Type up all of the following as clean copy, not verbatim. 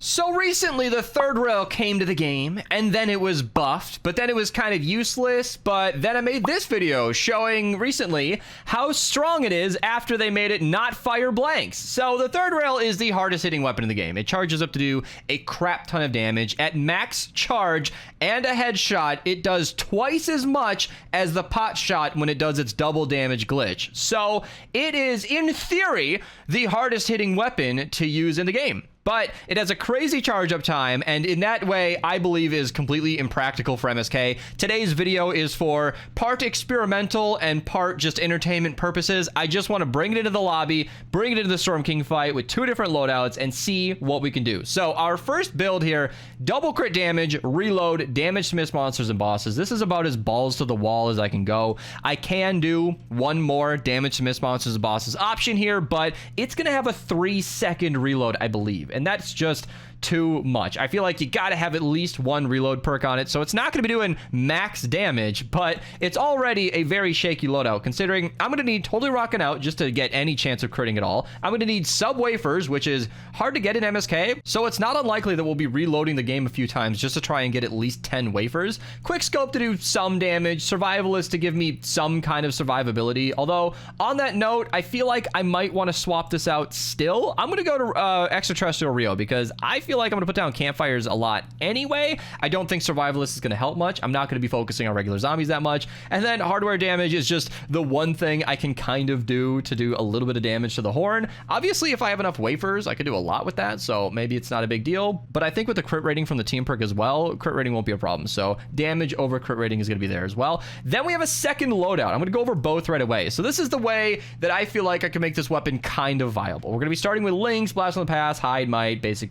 So recently the third rail came to the game, and then it was buffed, but then it was kind of useless, but then I made this video showing recently how strong it is after they made it not fire blanks. So the third rail is the hardest hitting weapon in the game. It charges up to do a crap ton of damage. At max charge and a headshot, it does twice as much as the pot shot when it does its double damage glitch. So it is, in theory, the hardest hitting weapon to use in the game. But it has a crazy charge up time, and in that way, I believe is completely impractical for MSK. Today's video is for part experimental and part just entertainment purposes. I just want to bring it into the lobby, bring it into the Storm King fight with 2 different loadouts, and see what we can do. So our first build here, double crit damage, reload, damage to miss monsters and bosses. This is about as balls to the wall as I can go. I can do one more damage to miss monsters and bosses option here, but it's going to have a 3-second reload, I believe. And that's just too much. I feel like you gotta have at least one reload perk on it, so it's not gonna be doing max damage, but it's already a very shaky loadout, considering I'm gonna need Totally Rockin' Out just to get any chance of critting at all. I'm gonna need sub wafers, which is hard to get in MSK, so it's not unlikely that we'll be reloading the game a few times just to try and get at least 10 wafers. Quick scope to do some damage, survivalist to give me some kind of survivability, although on that note, I feel like I might want to swap this out still. I'm gonna go to extraterrestrial Rio because I feel like I'm gonna put down campfires a lot anyway. I don't think survivalist is gonna help much. I'm not gonna be focusing on regular zombies that much. And then hardware damage is just the one thing I can kind of do to do a little bit of damage to the horn. Obviously, if I have enough wafers, I could do a lot with that, so maybe it's not a big deal. But I think with the crit rating from the team perk as well, crit rating won't be a problem. So damage over crit rating is gonna be there as well. Then we have a second loadout. I'm gonna go over both right away. So this is the way that I feel like I can make this weapon kind of viable. We're gonna be starting with Lynx, Blast on the Pass, Hide, Might, basic,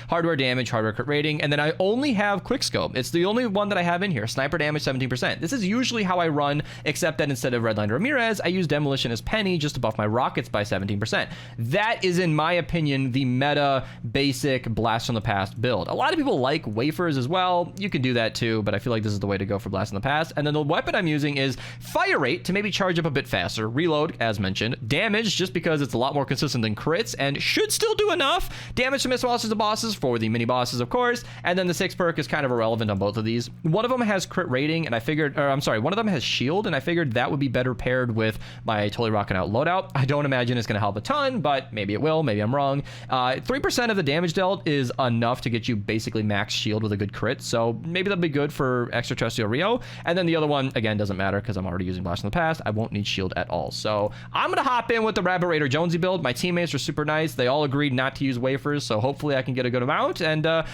hardware damage, hardware crit rating, and then I only have quickscope. It's the only one that I have in here. Sniper damage 17%. This is usually how I run, except that instead of Redline Ramirez, I use Demolition as Penny just to buff my rockets by 17%. That is, in my opinion, the meta basic Blast from the Past build. A lot of people like wafers as well. You can do that too, but I feel like this is the way to go for Blast from the Past. And then the weapon I'm using is fire rate to maybe charge up a bit faster, reload as mentioned, damage just because it's a lot more consistent than crits and should still do enough, damage to miss monsters and bosses for the mini bosses, of course, and then the 6 perk is kind of irrelevant on both of these. One of them has crit rating, and I figured, or I'm sorry, one of them has shield, and I figured that would be better paired with my Totally Rockin' Out loadout. I don't imagine it's going to help a ton, but maybe it will, maybe I'm wrong. 3% of the damage dealt is enough to get you basically max shield with a good crit, so maybe that'll be good for extraterrestrial Rio. And then the other one, again, doesn't matter because I'm already using Blast in the Past. I won't need shield at all. So I'm going to hop in with the Rabbit Raider Jonesy build. My teammates are super nice. They all agreed not to use wafers, so hopefully I can get a good amount, and I'll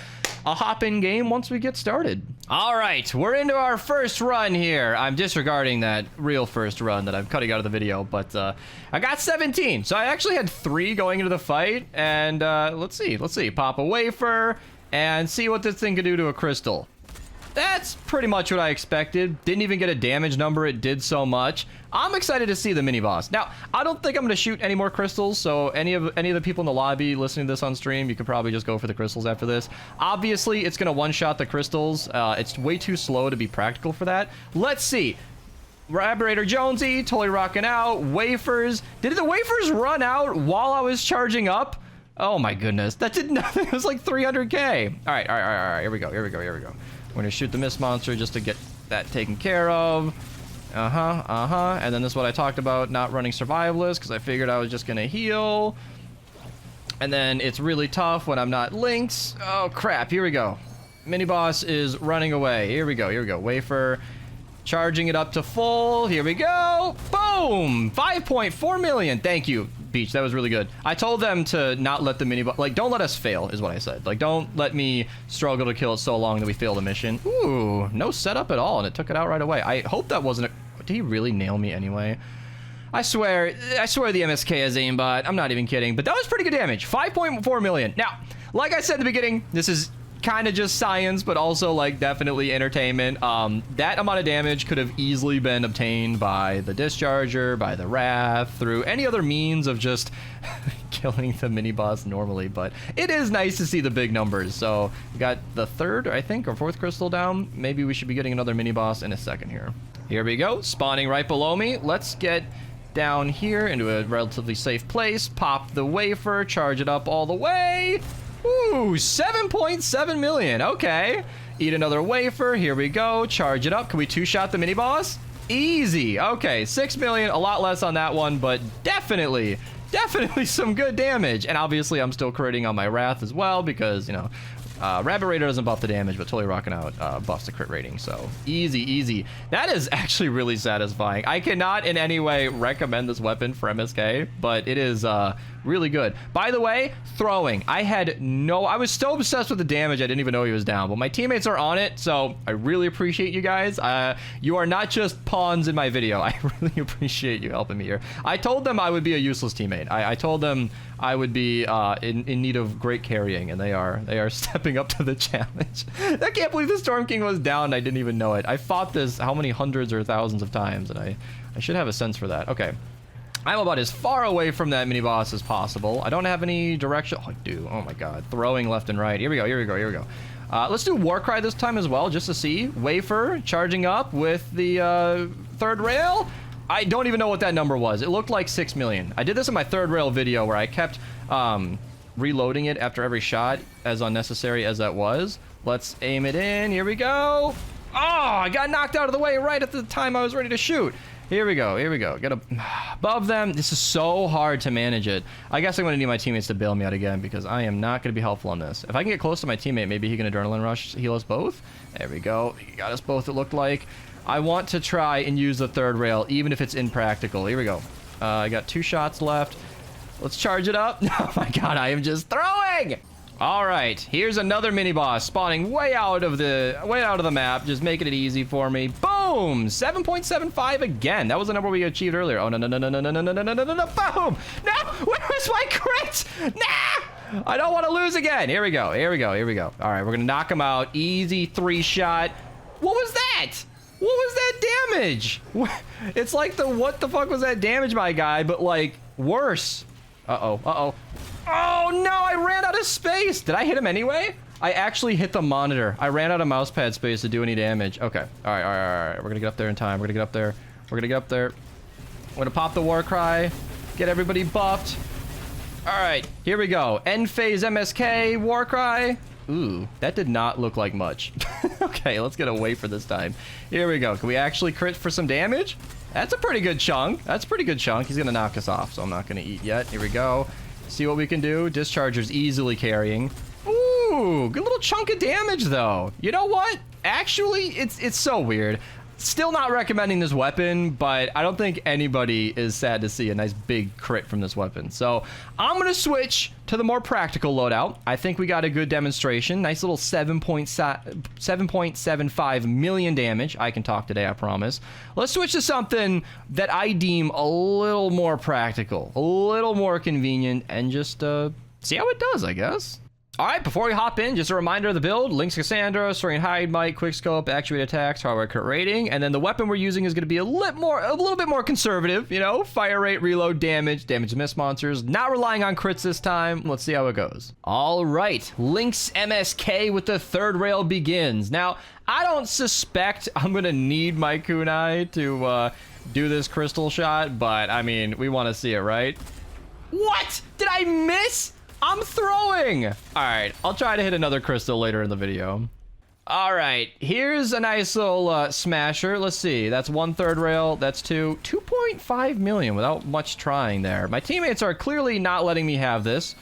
hop in game once we get started. All right, we're into our first run here. I'm disregarding that real first run that I'm cutting out of the video, but I got 17. So I actually had 3 going into the fight, and let's see. Pop a wafer and see what this thing can do to a crystal. That's pretty much what I expected. Didn't even get a damage number. It did so much. I'm excited to see the mini boss. Now, I don't think I'm going to shoot any more crystals, so any of the people in the lobby listening to this on stream, you could probably just go for the crystals after this. Obviously, it's going to one-shot the crystals. It's way too slow to be practical for that. Let's see. Rabbit Raider Jonesy, Totally Rockin' Out, wafers. Did the wafers run out while I was charging up? Oh my goodness. That did nothing. It was like 300k. All right. Here we go. We're gonna shoot the mist monster just to get that taken care of. And then this is what I talked about, not running survivalist, because I figured I was just gonna heal. And then it's really tough when I'm not Lynx. Oh crap, here we go. Mini boss is running away. Here we go. Wafer. Charging it up to full. Here we go. Boom! 5.4 million. Thank you, Beach. That was really good. I told them to not let the mini boss, like, don't let us fail, is what I said. Like, don't let me struggle to kill it so long that we fail the mission. Ooh, no setup at all, and it took it out right away. I hope that wasn't a... Did he really nail me anyway? I swear the MSK has aimbot. I'm not even kidding, but that was pretty good damage. 5.4 million. Now, like I said in the beginning, this is kind of just science, but also like definitely entertainment. That amount of damage could have easily been obtained by the discharger, by the wrath, through any other means of just killing the mini boss normally, but it is nice to see the big numbers. So we got the 3rd, I think, or 4th crystal down. Maybe we should be getting another mini boss in a second here. Here we go, spawning right below me. Let's get down here into a relatively safe place, pop the wafer, charge it up all the way. Ooh, 7.7 million. Okay. Eat another wafer. Here we go. Charge it up. Can we two-shot the mini boss? Easy. Okay, 6 million. A lot less on that one, but definitely some good damage. And obviously, I'm still critting on my Wrath as well because, you know, Rabbit Raider doesn't buff the damage, but totally rocking out buffs the crit rating. So easy. That is actually really satisfying. I cannot in any way recommend this weapon for MSK, but it is really good. By the way, throwing. I was so obsessed with the damage, I didn't even know he was down, but my teammates are on it, so I really appreciate you guys. You are not just pawns in my video. I really appreciate you helping me here. I told them I would be a useless teammate. I told them I would be in need of great carrying, and they are stepping up to the challenge. I can't believe the Storm King was down and I didn't even know it. I fought this how many hundreds or thousands of times, and I should have a sense for that. Okay. I'm about as far away from that mini boss as possible. I don't have any direction. Oh, I do. Oh my god. Throwing left and right. Here we go. Let's do Warcry this time as well, just to see. Wafer charging up with the third rail. I don't even know what that number was. It looked like 6 million. I did this in my third rail video where I kept reloading it after every shot, as unnecessary as that was. Let's aim it in. Here we go. Oh, I got knocked out of the way right at the time I was ready to shoot. Here we go. Get above them. This is so hard to manage it. I guess I'm going to need my teammates to bail me out again because I am not going to be helpful on this. If I can get close to my teammate, maybe he can Adrenaline Rush heal us both. There we go. He got us both, it looked like. I want to try and use the third rail, even if it's impractical. Here we go. I got 2 shots left. Let's charge it up. Oh my god, I am just throwing! All right, here's another mini boss spawning way out of the map, just making it easy for me. Boom! 7.75 again. That was the number we achieved earlier. Oh no! Boom! No! Where's my crit? Nah! I don't want to lose again. Here we go. All right, we're gonna knock him out. Easy 3-shot. What was that? What was that damage? It's like the what the fuck was that damage, my guy? But like worse. Uh-oh. Oh no, I ran out of space. Did I hit him anyway? I actually hit the monitor. I ran out of mouse pad space to do any damage. Okay. All right. We're gonna get up there in time. We're gonna get up there. I'm gonna pop the war cry. Get everybody buffed. All right, here we go. End phase MSK, war cry. Ooh, that did not look like much. Okay, let's get away for this time. Here we go. Can we actually crit for some damage? That's a pretty good chunk. He's gonna knock us off, so I'm not gonna eat yet. Here we go. See what we can do. Discharger's easily carrying. Ooh, good little chunk of damage though. You know what? Actually, it's so weird. Still not recommending this weapon, but I don't think anybody is sad to see a nice big crit from this weapon. So I'm going to switch to the more practical loadout. I think we got a good demonstration. Nice little 7.75 million damage. I can talk today, I promise. Let's switch to something that I deem a little more practical, a little more convenient, and just see how it does, I guess. All right, before we hop in, just a reminder of the build. Lynx Cassandra, Soaring Hide, Might, Quickscope, Actuate Attacks, Hardware Crit Rating, and then the weapon we're using is going to be a little bit more conservative, you know, fire rate, reload, damage to miss monsters. Not relying on crits this time. Let's see how it goes. All right, Lynx MSK with the third rail begins. Now, I don't suspect I'm going to need my kunai to do this crystal shot, but I mean, we want to see it, right? What? Did I miss? I'm throwing. All right, I'll try to hit another crystal later in the video. All right, here's a nice little smasher. Let's see, that's 1/3 rail, that's 2.5 million without much trying there. My teammates are clearly not letting me have this.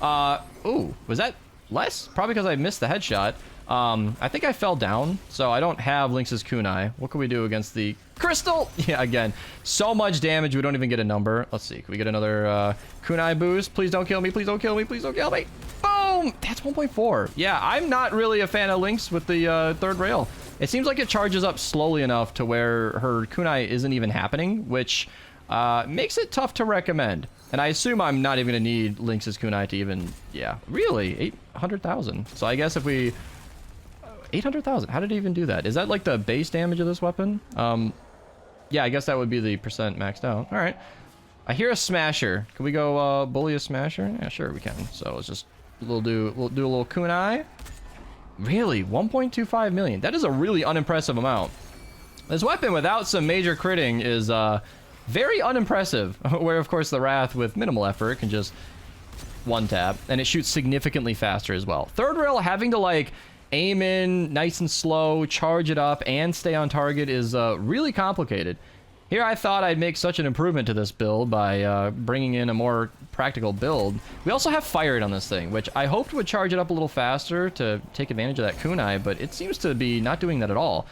Ooh, was that less? Probably because I missed the headshot. I think I fell down, so I don't have Lynx's kunai. What can we do against the crystal? Yeah, again, so much damage, we don't even get a number. Let's see, can we get another kunai boost? Please don't kill me, please don't kill me, please don't kill me. Boom! That's 1.4. Yeah, I'm not really a fan of Lynx with the third rail. It seems like it charges up slowly enough to where her kunai isn't even happening, which makes it tough to recommend. And I assume I'm not even gonna need Lynx's kunai to even, yeah, really, 800,000. So I guess if we... 800,000. How did he even do that? Is that like the base damage of this weapon? Yeah, I guess that would be the percent maxed out. All right. I hear a smasher. Can we go bully a smasher? Yeah, sure we can. So let's just we'll do a little kunai. Really, 1.25 million. That is a really unimpressive amount. This weapon without some major critting is very unimpressive. Where of course the Wrath with minimal effort can just one tap, and it shoots significantly faster as well. Third rail, having to like aim in nice and slow, charge it up, and stay on target is really complicated. Here I thought I'd make such an improvement to this build by bringing in a more practical build. We also have Fire It on this thing, which I hoped would charge it up a little faster to take advantage of that kunai, but it seems to be not doing that at all.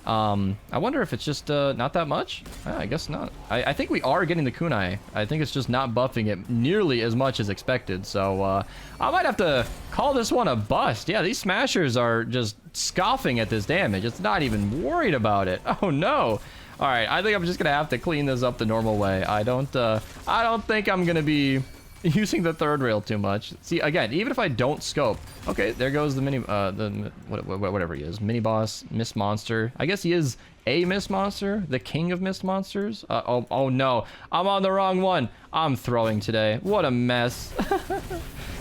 I wonder if it's just not that much? I guess not. I think we are getting the kunai. I think it's just not buffing it nearly as much as expected, so I might have to call this one a bust. Yeah, these smashers are just scoffing at this damage. It's not even worried about it. Oh no. All right, I think I'm just gonna have to clean this up the normal way. I don't think I'm gonna be using the third rail too much. See, again, even if I don't scope, okay, there goes the whatever he is, mini boss, Mist Monster. I guess he is a Mist Monster, the king of Mist Monsters. Oh no, I'm on the wrong one. I'm throwing today. What a mess.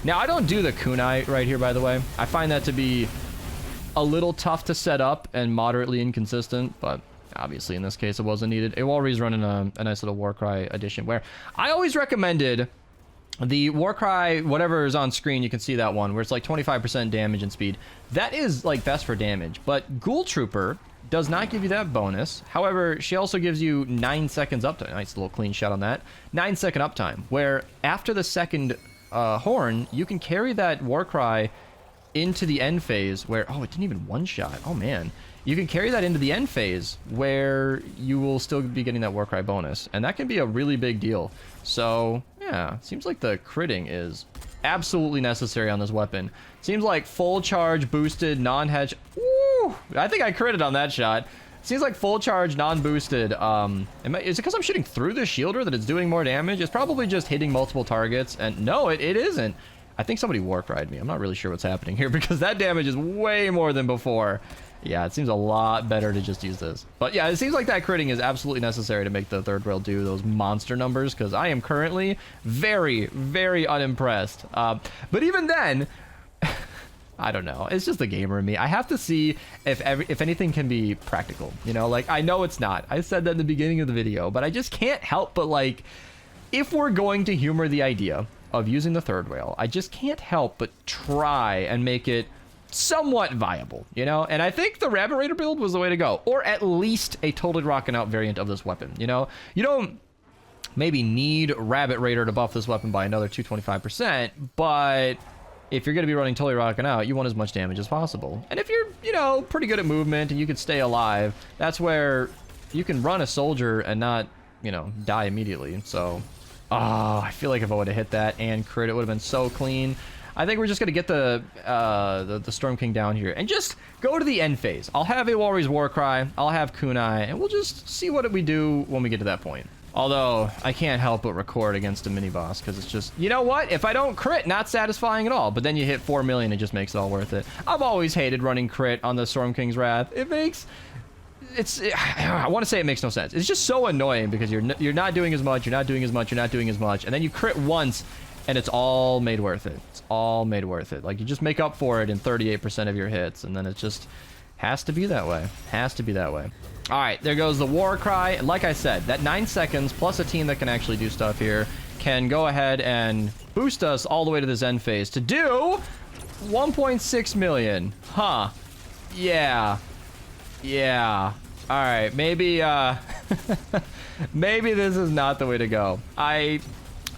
Now I don't do the kunai right here, by the way. I find that to be a little tough to set up and moderately inconsistent, but obviously in this case it wasn't needed. Iwalri's running a nice little Warcry edition where I always recommended the Warcry, whatever is on screen, you can see that one where it's like 25% damage and speed. That is like best for damage, but Ghoul Trooper does not give you that bonus. However, she also gives you 9 seconds uptime. Nice little clean shot on that. 9-second uptime, where after the second horn, you can carry that Warcry into the end phase where, oh, it didn't even one-shot. Oh man. You can carry that into the end phase where you will still be getting that Warcry bonus. And that can be a really big deal. So, yeah, seems like the critting is absolutely necessary on this weapon. Seems like full charge, boosted, non-hedge. Ooh, I think I critted on that shot. Seems like full charge, non-boosted. Is it because I'm shooting through the shielder that it's doing more damage? It's probably just hitting multiple targets. And no, it isn't. I think somebody Warcried me. I'm not really sure what's happening here because that damage is way more than before. Yeah, it seems a lot better to just use this. But yeah, it seems like that critting is absolutely necessary to make the third rail do those monster numbers, because I am currently very, very unimpressed. But even then, I don't know. It's just the gamer in me. I have to see if anything can be practical. You know, like, I know it's not. I said that in the beginning of the video, but I just can't help but, like, if we're going to humor the idea of using the third rail, I just can't help but try and make it somewhat viable, you know? And I think the Rabbit Raider build was the way to go, or at least a totally rocking out variant of this weapon, you know? You don't maybe need Rabbit Raider to buff this weapon by another 225%, but if you're going to be running totally rocking out, you want as much damage as possible. And if you're, you know, pretty good at movement and you can stay alive, that's where you can run a soldier and not, you know, die immediately. So, I feel like if I would have hit that and crit, it would have been so clean. I think we're just going to get the Storm King down here and just go to the end phase. I'll have Iwalri's Warcry, I'll have kunai, and we'll just see what we do when we get to that point. Although, I can't help but record against a mini-boss, because it's just, you know what? If I don't crit, not satisfying at all. But then you hit 4 million, it just makes it all worth it. I've always hated running crit on the Storm King's Wrath. I want to say it makes no sense. It's just so annoying, because you're not doing as much, you're not doing as much, and then you crit once, and it's all made worth it. It's all made worth it. Like, you just make up for it in 38% of your hits, and then it just has to be that way. Has to be that way. All right, there goes the Warcry. Like I said, that 9 seconds plus a team that can actually do stuff here can go ahead and boost us all the way to this end phase to do 1.6 million. Huh. Yeah. Yeah. All right, maybe maybe this is not the way to go.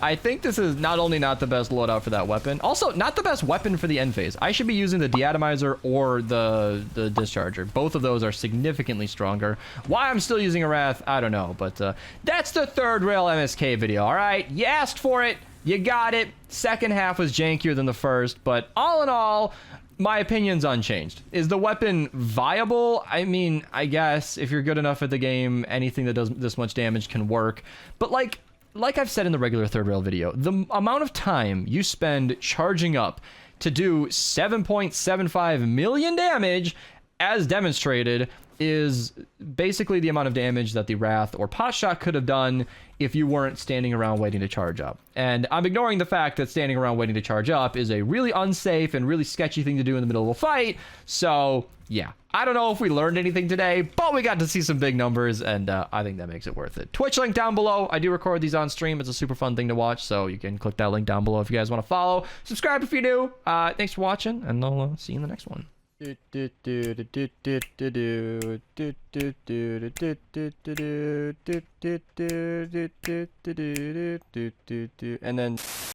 I think this is not only not the best loadout for that weapon, also not the best weapon for the end phase. I should be using the Deatomizer or the Discharger. Both of those are significantly stronger. Why I'm still using a Wrath, I don't know, but that's the third rail MSK video, all right? You asked for it, you got it. Second half was jankier than the first, but all in all, my opinion's unchanged. Is the weapon viable? I mean, I guess if you're good enough at the game, anything that does this much damage can work, but like I've said in the regular third rail video, the amount of time you spend charging up to do 7.75 million damage, as demonstrated, is basically the amount of damage that the Wrath or Pot Shot could have done if you weren't standing around waiting to charge up. And I'm ignoring the fact that standing around waiting to charge up is a really unsafe and really sketchy thing to do in the middle of a fight. So yeah, I don't know if we learned anything today, but we got to see some big numbers, and I think that makes it worth it. Twitch link down below. I do record these on stream. It's a super fun thing to watch, so you can click that link down below if you guys want to follow. Subscribe if you're new. Thanks for watching, and I'll see you in the next one. And then